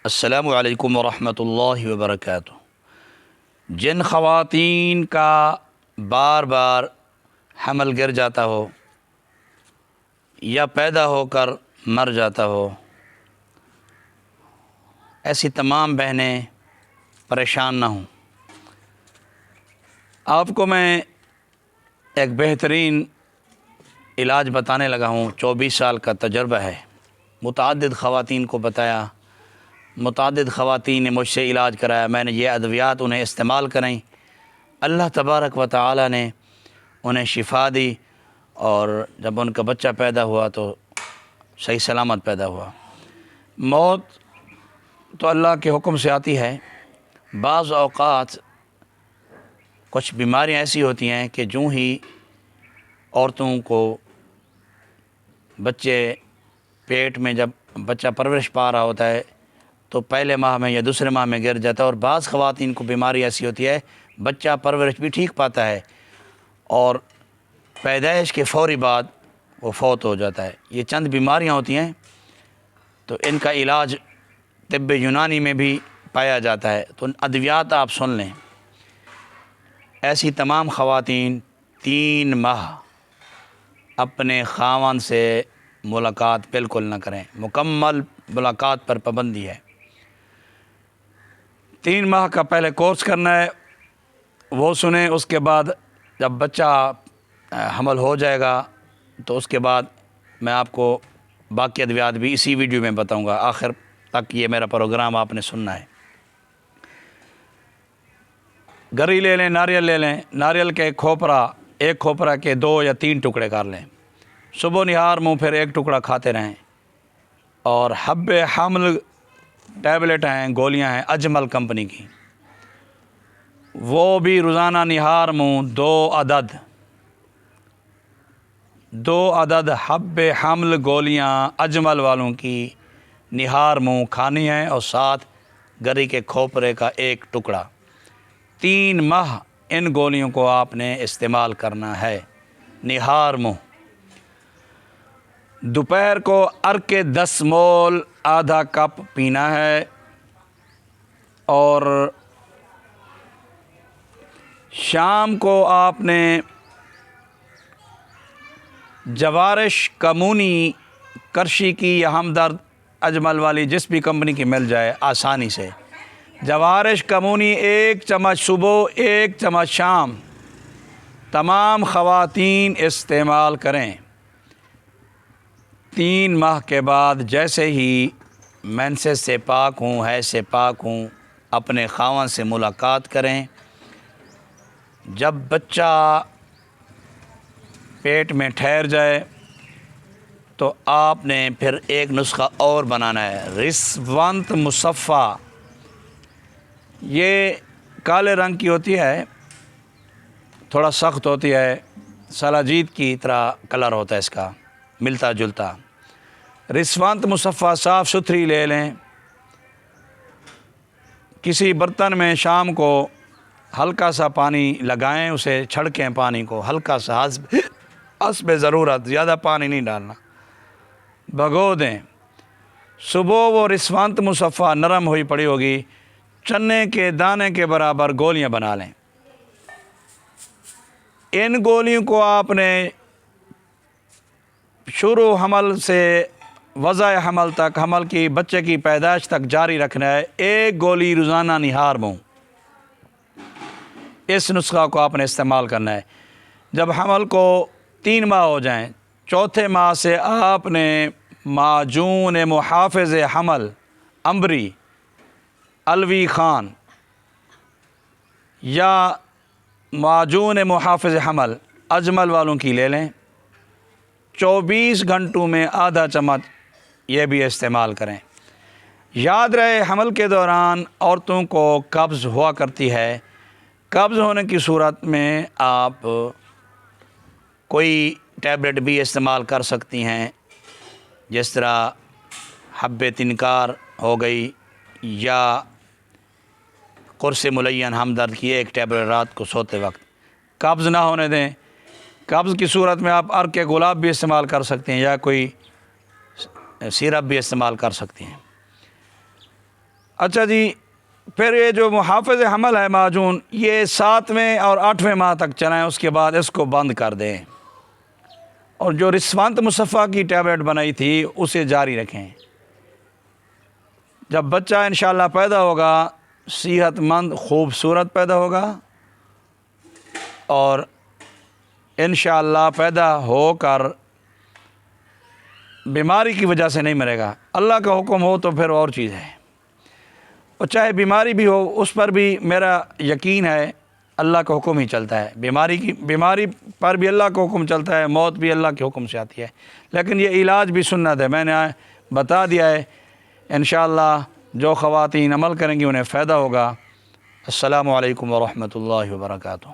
السلام علیکم ورحمۃ اللہ وبرکاتہ۔ جن خواتین کا بار بار حمل گر جاتا ہو یا پیدا ہو کر مر جاتا ہو، ایسی تمام بہنیں پریشان نہ ہوں۔ آپ کو میں ایک بہترین علاج بتانے لگا ہوں، 24 سال کا تجربہ ہے، متعدد خواتین کو بتایا، متعدد خواتین نے مجھ سے علاج کرایا، میں نے یہ ادویات انہیں استعمال کرائیں، اللہ تبارک و تعالی نے انہیں شفا دی، اور جب ان کا بچہ پیدا ہوا تو صحیح سلامت پیدا ہوا۔ موت تو اللہ کے حکم سے آتی ہے، بعض اوقات کچھ بیماریاں ایسی ہوتی ہیں کہ جو ہی عورتوں کو بچے پیٹ میں جب بچہ پرورش پا رہا ہوتا ہے تو پہلے ماہ میں یا دوسرے ماہ میں گر جاتا ہے، اور بعض خواتین کو بیماری ایسی ہوتی ہے بچہ پرورش بھی ٹھیک پاتا ہے اور پیدائش کے فوری بعد وہ فوت ہو جاتا ہے۔ یہ چند بیماریاں ہوتی ہیں، تو ان کا علاج طب یونانی میں بھی پایا جاتا ہے، تو ان ادویات آپ سن لیں۔ ایسی تمام خواتین 3 ماہ اپنے خاوند سے ملاقات بالکل نہ کریں، مکمل ملاقات پر پابندی ہے۔ 3 ماہ کا پہلے کورس کرنا ہے، وہ سنیں، اس کے بعد جب بچہ حمل ہو جائے گا تو اس کے بعد میں آپ کو باقی ادویات بھی اسی ویڈیو میں بتاؤں گا۔ آخر تک یہ میرا پروگرام آپ نے سننا ہے۔ گری لے لیں، ناریل لے لیں، ناریل کے ایک کھوپرا کے 2 یا 3 ٹکڑے کر لیں، صبح نہار منہ پھر ایک ٹکڑا کھاتے رہیں، اور حب حمل ٹیبلٹ ہیں، گولیاں ہیں اجمل کمپنی کی، وہ بھی روزانہ نہار منہ 2 عدد حب حمل گولیاں اجمل والوں کی نہار منہ کھانی ہیں، اور ساتھ گری کے کھوپرے کا 1 ٹکڑا۔ 3 ماہ ان گولیوں کو آپ نے استعمال کرنا ہے نہار منہ۔ دوپہر کو عرق 10 مول آدھا کپ پینا ہے، اور شام کو آپ نے جوارش کمونی کرشی کی یا ہمدرد اجمل والی جس بھی کمپنی کی مل جائے آسانی سے، جوارش کمونی 1 چمچ صبح 1 چمچ شام تمام خواتین استعمال کریں۔ 3 ماہ کے بعد جیسے ہی مینسز سے پاک ہوں، حیض سے پاک ہوں، اپنے خاوند سے ملاقات کریں۔ جب بچہ پیٹ میں ٹھہر جائے تو آپ نے پھر ایک نسخہ اور بنانا ہے، رسوانت مصفہ۔ یہ کالے رنگ کی ہوتی ہے، تھوڑا سخت ہوتی ہے، سلاجید کی طرح کلر ہوتا ہے اس کا، ملتا جلتا۔ رسوانت مصفہ صاف ستھری لے لیں، کسی برتن میں شام کو ہلکا سا پانی لگائیں، اسے چھڑکیں، پانی کو ہلکا سا حسب ضرورت، زیادہ پانی نہیں ڈالنا، بھگو دیں۔ صبح وہ رسوانت مصفہ نرم ہوئی پڑی ہوگی، چنے کے دانے کے برابر گولیاں بنا لیں۔ ان گولیوں کو آپ نے شروع حمل سے وضع حمل تک، حمل کی بچے کی پیدائش تک جاری رکھنا ہے، 1 گولی روزانہ نہار منہ۔ اس نسخہ کو آپ نے استعمال کرنا ہے۔ جب حمل کو 3 ماہ ہو جائیں، 4تھے ماہ سے آپ نے معجون محافظ حمل امبری، الوی خان یا معجون محافظ حمل اجمل والوں کی لے لیں، 24 گھنٹوں میں آدھا چمچ یہ بھی استعمال کریں۔ یاد رہے، حمل کے دوران عورتوں کو قبض ہوا کرتی ہے، قبض ہونے کی صورت میں آپ کوئی ٹیبلٹ بھی استعمال کر سکتی ہیں، جس طرح حب تنکار ہو گئی، یا قرص ملین ہمدرد کی 1 ٹیبلٹ رات کو سوتے وقت۔ قبض نہ ہونے دیں، قبض کی صورت میں آپ عرق گلاب بھی استعمال کر سکتے ہیں، یا کوئی سیرپ بھی استعمال کر سکتے ہیں۔ اچھا جی، پھر یہ جو محافظ حمل ہے معجون، یہ 7ویں اور 8ویں ماہ تک چلائیں، اس کے بعد اس کو بند کر دیں، اور جو رسوانت مصفحہ کی ٹیبلٹ بنائی تھی اسے جاری رکھیں۔ جب بچہ انشاءاللہ پیدا ہوگا صحت مند خوبصورت پیدا ہوگا، اور انشاءاللہ پیدا ہو کر بیماری کی وجہ سے نہیں مرے گا۔ اللہ کا حکم ہو تو پھر اور چیز ہے، اور چاہے بیماری بھی ہو اس پر بھی میرا یقین ہے اللہ کا حکم ہی چلتا ہے۔ بیماری پر بھی اللہ کا حکم چلتا ہے، موت بھی اللہ کے حکم سے آتی ہے، لیکن یہ علاج بھی سنت ہے، میں نے بتا دیا ہے۔ انشاءاللہ جو خواتین عمل کریں گی انہیں فائدہ ہوگا۔ السلام علیکم ورحمۃ اللہ وبرکاتہ۔